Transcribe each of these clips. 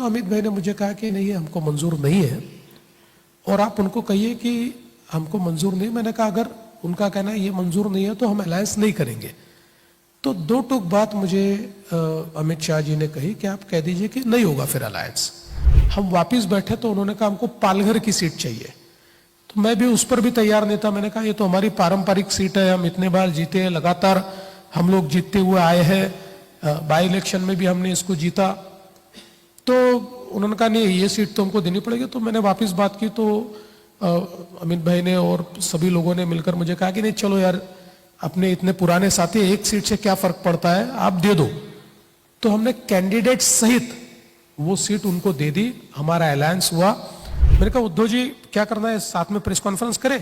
तो अमित भाई ने मुझे कहा कि नहीं, ये हमको मंजूर नहीं है और आप उनको कहिए कि हमको मंजूर नहीं। मैंने कहा अगर उनका कहना है ये मंजूर नहीं है तो हम अलायंस नहीं करेंगे। तो दो टूक बात मुझे अमित शाह जी ने कही कि आप कह दीजिए कि नहीं होगा फिर अलायंस। हम वापिस बैठे तो उन्होंने कहा हमको पालघर की सीट चाहिए। तो मैं भी उस पर भी तैयार नहीं था। मैंने कहा ये तो हमारी पारंपरिक सीट है, हम इतने बार जीते हैं, लगातार हम लोग जीतते हुए आए हैं, बाई इलेक्शन में भी हमने इसको जीता। तो उन्होंने कहा नहीं, ये सीट तो हमको देनी पड़ेगी। तो मैंने वापस बात की तो अमित भाई ने और सभी लोगों ने मिलकर मुझे कहा कि नहीं चलो यार, अपने इतने पुराने साथी, एक सीट से क्या फर्क पड़ता है, आप दे दो। तो हमने कैंडिडेट सहित वो सीट उनको दे दी, हमारा अलायंस हुआ। मैंने कहा उद्धव जी क्या करना है, साथ में प्रेस कॉन्फ्रेंस करें?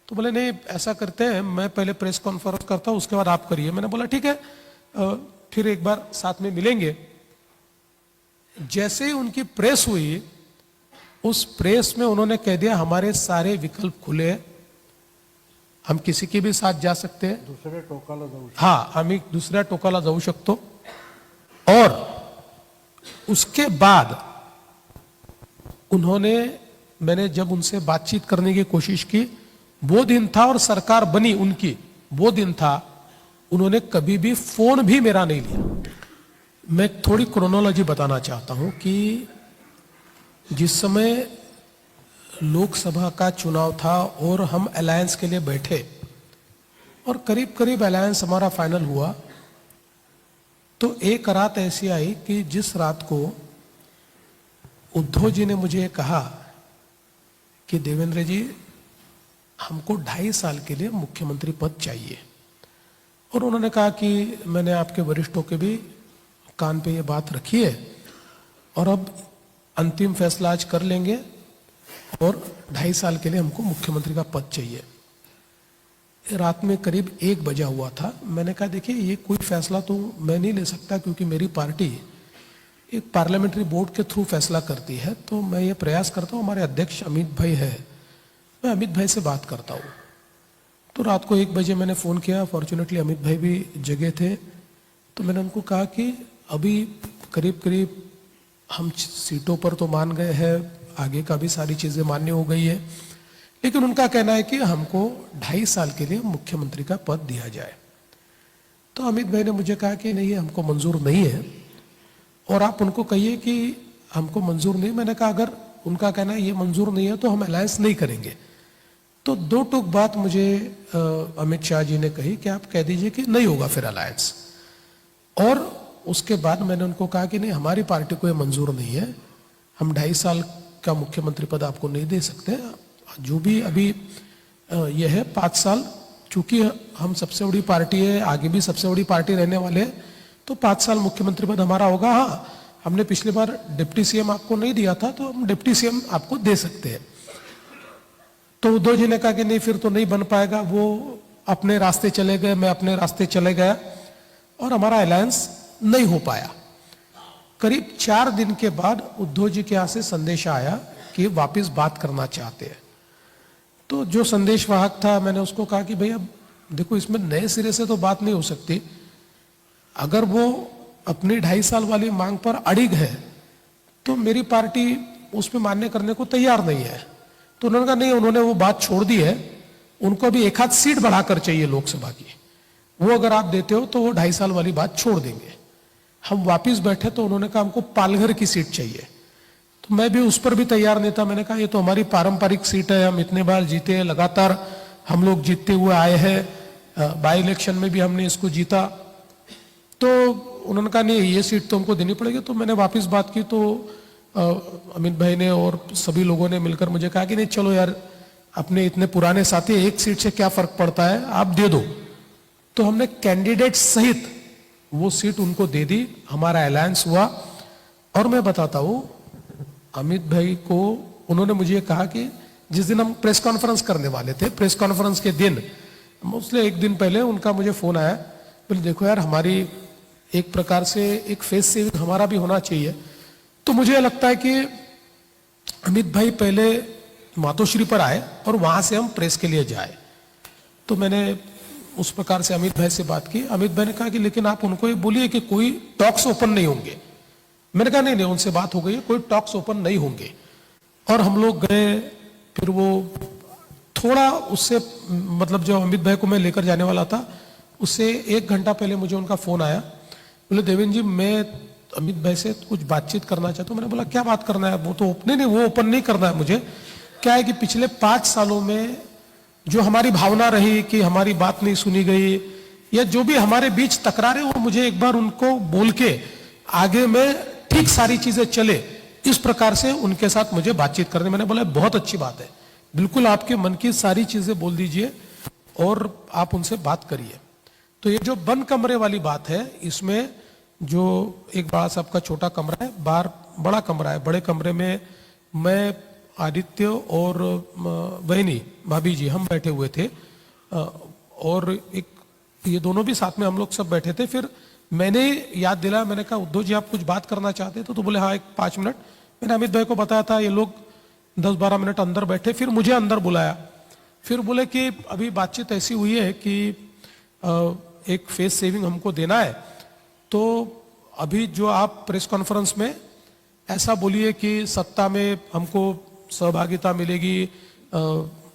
तो बोले नहीं, ऐसा करते हैं, मैं पहले प्रेस कॉन्फ्रेंस करता हूं, उसके बाद आप करिए। मैंने बोला ठीक है, फिर एक बार साथ में मिलेंगे। जैसे ही उनकी प्रेस हुई, उस प्रेस में उन्होंने कह दिया हमारे सारे विकल्प खुले हैं, हम किसी के भी साथ जा सकते हैं, दुसऱ्या टोकाला जाऊ शकतो। हाँ, आम्ही दुसऱ्या टोकाला जाऊ शकतो। और उसके बाद उन्होंने, मैंने जब उनसे बातचीत करने की कोशिश की, वो दिन था और सरकार बनी उनकी, वो दिन था, उन्होंने कभी भी फोन भी मेरा नहीं लिया। मैं थोड़ी क्रोनोलॉजी बताना चाहता हूं कि जिस समय लोकसभा का चुनाव था और हम अलायंस के लिए बैठे और करीब करीब अलायंस हमारा फाइनल हुआ, तो एक रात ऐसी आई कि जिस रात को उद्धव जी ने मुझे कहा कि देवेंद्र जी हमको 2.5 साल के लिए मुख्यमंत्री पद चाहिए। और उन्होंने कहा कि मैंने आपके वरिष्ठों के भी कान पे ये बात रखी है और अब अंतिम फैसला आज कर लेंगे और 2.5 साल के लिए हमको मुख्यमंत्री का पद चाहिए। रात में करीब 1 बजा हुआ था। मैंने कहा देखिए, ये कोई फैसला तो मैं नहीं ले सकता क्योंकि मेरी पार्टी एक पार्लियामेंट्री बोर्ड के थ्रू फैसला करती है। तो मैं ये प्रयास करता हूँ, हमारे अध्यक्ष अमित भाई है, मैं अमित भाई से बात करता हूँ। तो रात को 1 बजे मैंने फ़ोन किया। फॉर्चुनेटली अमित भाई भी जगे थे। तो मैंने उनको कहा कि अभी करीब करीब हम सीटों पर तो मान गए हैं, आगे का भी सारी चीज़ें मान्य हो गई है, लेकिन उनका कहना है कि हमको 2.5 साल के लिए मुख्यमंत्री का पद दिया जाए। तो अमित भाई ने मुझे कहा कि नहीं, ये हमको मंजूर नहीं है और आप उनको कहिए कि हमको मंजूर नहीं। मैंने कहा अगर उनका कहना है ये मंजूर नहीं है तो हम अलायंस नहीं करेंगे। तो दो टूक बात मुझे अमित शाह जी ने कही कि आप कह दीजिए कि नहीं होगा फिर अलायंस। और उसके बाद मैंने उनको कहा कि नहीं, हमारी पार्टी को ये मंजूर नहीं है, हम 2.5 साल का मुख्यमंत्री पद आपको नहीं दे सकते। जो भी अभी यह है 5 साल, चूंकि हम सबसे बड़ी पार्टी है, आगे भी सबसे बड़ी पार्टी रहने वाले हैं, तो 5 साल मुख्यमंत्री पद हमारा होगा। हाँ, हमने पिछली बार डिप्टी सीएम आपको नहीं दिया था तो हम डिप्टी सीएम आपको दे सकते हैं। तो उद्धव जी ने कहा कि नहीं, फिर तो नहीं बन पाएगा। वो अपने रास्ते चले गए, मैं अपने रास्ते चले गया और हमारा अलायंस नहीं हो पाया। करीब 4 दिन के बाद उद्धव जी के यहां से संदेश आया कि वापस बात करना चाहते हैं। तो जो संदेशवाहक था, मैंने उसको कहा कि भैया देखो, इसमें नए सिरे से तो बात नहीं हो सकती। अगर वो अपनी 2.5 साल वाली मांग पर अड़िग है तो मेरी पार्टी उसमें मान्य करने को तैयार नहीं है। तो उन्होंने कहा नहीं, उन्होंने वो बात छोड़ दी है, उनको अभी 1 आध सीट बढ़ाकर चाहिए लोकसभा की, वो अगर आप देते हो तो वो 2.5 साल वाली बात छोड़ देंगे। हम वापिस बैठे तो उन्होंने कहा हमको पालघर की सीट चाहिए। तो मैं भी उस पर भी तैयार नहीं था। मैंने कहा ये तो हमारी पारंपरिक सीट है, हम इतने बार जीते हैं, लगातार हम लोग जीतते हुए आए हैं, बाई इलेक्शन में भी हमने इसको जीता। तो उन्होंने कहा नहीं, ये सीट तो हमको देनी पड़ेगी। तो मैंने वापस बात की तो अमित भाई ने और सभी लोगों ने मिलकर मुझे कहा कि नहीं चलो यार, अपने इतने पुराने साथी, एक सीट से क्या फर्क पड़ता है, आप दे दो। तो हमने कैंडिडेट सहित वो सीट उनको दे दी, हमारा अलायंस हुआ। और मैं बताता हूं, अमित भाई को उन्होंने मुझे कहा कि जिस दिन हम प्रेस कॉन्फ्रेंस करने वाले थे, प्रेस कॉन्फ्रेंस के दिन, उसने 1 दिन पहले उनका मुझे फोन आया, बोले देखो यार, हमारी एक प्रकार से एक फेस सेविंग हमारा भी होना चाहिए। तो मुझे लगता है कि अमित भाई पहले मातोश्री पर आए और वहां से हम प्रेस के लिए जाए। तो मैंने उस प्रकार से अमित भाई से बात की। अमित भाई ने कहा कि लेकिन आप उनको ये बोलिए कि कोई टॉक्स ओपन नहीं होंगे, मैंने कहा नहीं नहीं, उनसे बात हो गई है, कोई टॉक्स ओपन नहीं होंगे। और हम लोग गए, फिर वो थोड़ा उससे मतलब जो अमित भाई को मैं लेकर जाने वाला था, उससे 1 घंटा पहले मुझे उनका फोन आया। बोले देवेंद्र जी, मैं अमित भाई से कुछ बातचीत करना चाहता हूँ। मैंने बोला क्या बात करना है? वो तो वो ओपन नहीं करना है मुझे। क्या है कि पिछले 5 सालों में जो हमारी भावना रही कि हमारी बात नहीं सुनी गई, या जो भी हमारे बीच तकरारें, वो मुझे एक बार उनको बोल के आगे में ठीक सारी चीजें चले, इस प्रकार से उनके साथ मुझे बातचीत करने। मैंने बोला बहुत अच्छी बात है, बिल्कुल आपके मन की सारी चीजें बोल दीजिए और आप उनसे बात करिए। तो ये जो बंद कमरे वाली बात है, इसमें जो एक बड़ा सा आपका छोटा कमरा है, बाहर बड़ा कमरा है, बड़े कमरे में मैं, आदित्य और बहनी भाभी जी हम बैठे हुए थे, और एक ये दोनों भी साथ में हम लोग सब बैठे थे। फिर मैंने याद दिलाया, मैंने कहा उद्धव जी आप कुछ बात करना चाहते तो बोले हाँ, एक 5 मिनट। मैंने अमित भाई को बताया था, ये लोग 10-12 मिनट अंदर बैठे, फिर मुझे अंदर बुलाया। फिर बोले कि अभी बातचीत ऐसी हुई है कि एक फेस सेविंग हमको देना है, तो अभी जो आप प्रेस कॉन्फ्रेंस में ऐसा बोलिए कि सत्ता में हमको सहभागिता मिलेगी,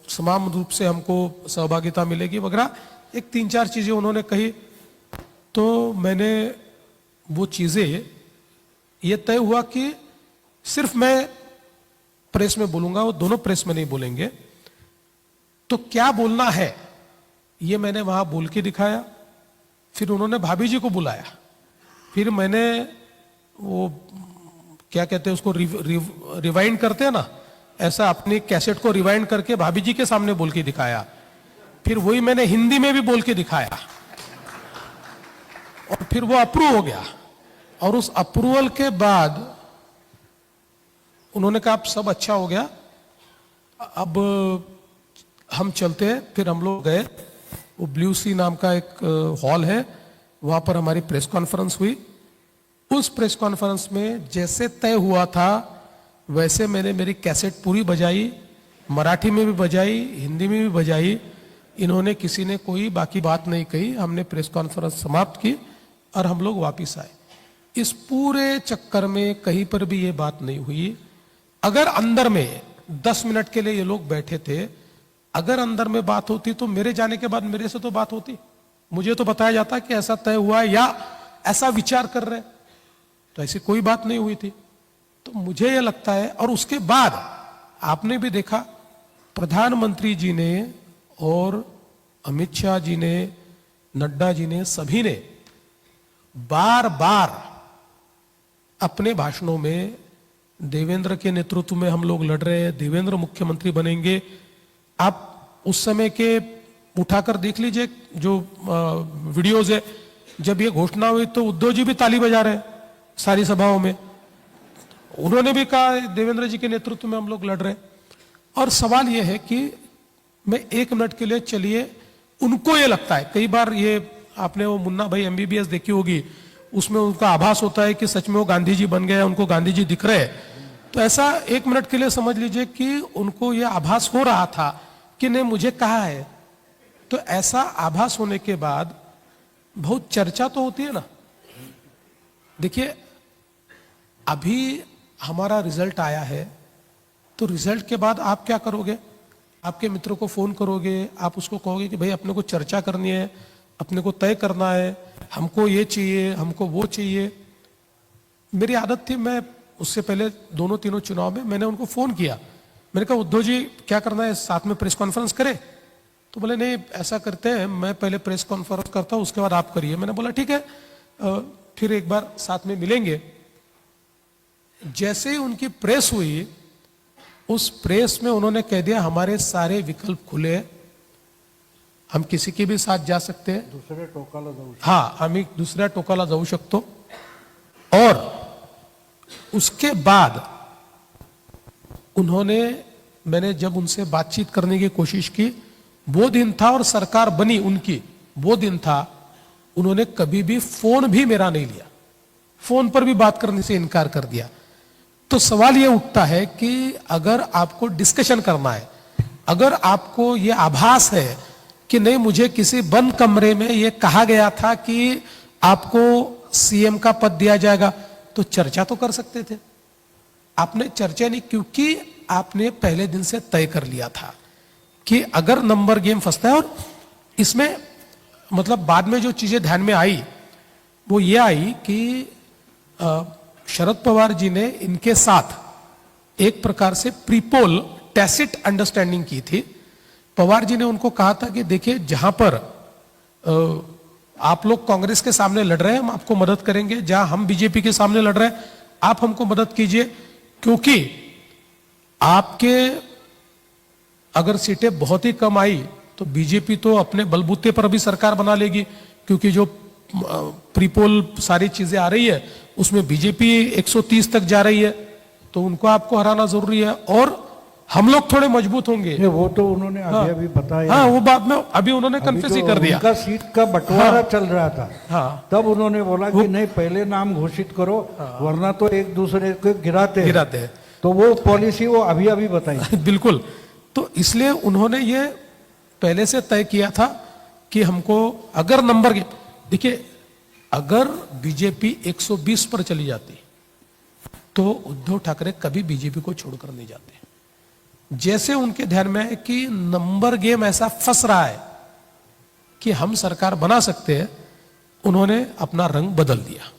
समान रूप से हमको सहभागिता मिलेगी वगैरह, एक 3-4 चीजें उन्होंने कही। तो मैंने वो चीजें, ये तय हुआ कि सिर्फ मैं प्रेस में बोलूंगा, वो दोनों प्रेस में नहीं बोलेंगे। तो क्या बोलना है ये मैंने वहां बोल के दिखाया। फिर उन्होंने भाभी जी को बुलाया, फिर मैंने वो क्या कहते हैं उसको, रिवाइंड करते हैं ना, ऐसा अपनी कैसेट को रिवाइंड करके भाभी जी के सामने बोल के दिखाया। फिर वही मैंने हिंदी में भी बोल के दिखाया, और फिर वो अप्रूव हो गया। और उस अप्रूवल के बाद उन्होंने कहा अब सब अच्छा हो गया, अब हम चलते हैं। फिर हम लोग गए, वो ब्लू सी नाम का एक हॉल है, वहां पर हमारी प्रेस कॉन्फ्रेंस हुई। उस प्रेस कॉन्फ्रेंस में जैसे तय हुआ था वैसे मैंने मेरी कैसेट पूरी बजाई, मराठी में भी बजाई, हिंदी में भी बजाई। इन्होंने किसी ने कोई बाकी बात नहीं कही। हमने प्रेस कॉन्फ्रेंस समाप्त की और हम लोग वापिस आए। इस पूरे चक्कर में कहीं पर भी ये बात नहीं हुई। अगर अंदर में 10 मिनट के लिए ये लोग बैठे थे, अगर अंदर में बात होती तो मेरे जाने के बाद मेरे से तो बात होती, मुझे तो बताया जाता कि ऐसा तय हुआ है या ऐसा विचार कर रहे, तो ऐसी कोई बात नहीं हुई थी। तो मुझे यह लगता है, और उसके बाद आपने भी देखा प्रधानमंत्री जी ने और अमित शाह जी ने, नड्डा जी ने, सभी ने बार बार अपने भाषणों में देवेंद्र के नेतृत्व में हम लोग लड़ रहे हैं, देवेंद्र मुख्यमंत्री बनेंगे। आप उस समय के उठाकर देख लीजिए जो वीडियोज है, जब ये घोषणा हुई तो उद्धव जी भी ताली बजा रहे सारी सभाओं में, उन्होंने भी कहा देवेंद्र जी के नेतृत्व में हम लोग लड़ रहे। और सवाल यह है कि मैं 1 मिनट के लिए, चलिए उनको ये लगता है, कई बार ये आपने वो मुन्ना भाई MBBS देखी होगी, उसमें उनका आभास होता है कि सच में वो गांधी जी बन गए, उनको गांधी जी दिख रहे हैं। तो ऐसा 1 मिनट के लिए समझ लीजिए कि उनको ये आभास हो रहा था कि नहीं मुझे कहा है। तो ऐसा आभास होने के बाद बहुत चर्चा तो होती है ना। देखिए अभी हमारा रिजल्ट आया है, तो रिजल्ट के बाद आप क्या करोगे? आपके मित्रों को फोन करोगे, आप उसको कहोगे कि भाई अपने को चर्चा करनी है, अपने को तय करना है, हमको ये चाहिए, हमको वो चाहिए। मेरी आदत थी, मैं उससे पहले 2-3 चुनाव में मैंने उनको फोन किया, मैंने कहा उद्धव जी क्या करना है, साथ में प्रेस कॉन्फ्रेंस करें? तो बोले नहीं ऐसा करते हैं, मैं पहले प्रेस कॉन्फ्रेंस करता हूं उसके बाद आप करिए। मैंने बोला ठीक है, फिर एक बार साथ में मिलेंगे। जैसे ही उनकी प्रेस हुई, उस प्रेस में उन्होंने कह दिया हमारे सारे विकल्प खुले, हम किसी के भी साथ जा सकते हैं, दुसऱ्या टोकाला जाऊ शकतो। हाँ आम्ही दुसऱ्या टोकाला जाऊ शकतो। और उसके बाद उन्होंने, मैंने जब उनसे बातचीत करने की कोशिश की, वो दिन था और सरकार बनी उनकी, वो दिन था, उन्होंने कभी भी फोन भी मेरा नहीं लिया, फोन पर भी बात करने से इनकार कर दिया। तो सवाल यह उठता है कि अगर आपको डिस्कशन करना है, अगर आपको यह आभास है कि नहीं मुझे किसी बंद कमरे में यह कहा गया था कि आपको सीएम का पद दिया जाएगा, तो चर्चा तो कर सकते थे। आपने चर्चा नहीं, क्योंकि आपने पहले दिन से तय कर लिया था कि अगर नंबर गेम फंसता है। और इसमें मतलब बाद में जो चीजें ध्यान में आई वो ये आई कि शरद पवार जी ने इनके साथ एक प्रकार से प्रीपोल टैसिट अंडरस्टैंडिंग की थी। पवार जी ने उनको कहा था कि देखिए, जहां पर आप लोग कांग्रेस के सामने लड़ रहे हैं हम आपको मदद करेंगे, जहां हम बीजेपी के सामने लड़ रहे हैं आप हमको मदद कीजिए, क्योंकि आपके अगर सीटें बहुत ही कम आई तो बीजेपी तो अपने बलबूते पर भी सरकार बना लेगी, क्योंकि जो प्रीपोल सारी चीजें आ रही है उसमें बीजेपी 130 तक जा रही है, तो उनको आपको हराना जरूरी है और हम लोग थोड़े मजबूत होंगे। वो तो उन्होंने अभी बताया। हाँ, वो बात में अभी उन्होंने कन्फेस ही कर दिया। उनका सीट का बंटवारा चल रहा था। हाँ, तब उन्होंने बोला कि नहीं, पहले नाम घोषित करो, वरना तो एक दूसरे को गिराते हैं। तो वो पॉलिसी वो अभी बताई। बिल्कुल। तो इसलिए उन्होंने ये पहले से तय किया था कि हमको अगर नंबर, देखिए, अगर बीजेपी 120 पर चली जाती तो उद्धव ठाकरे कभी बीजेपी को छोड़कर नहीं जाते। जैसे उनके ध्यान में है कि नंबर गेम ऐसा फंस रहा है कि हम सरकार बना सकते हैं, उन्होंने अपना रंग बदल दिया।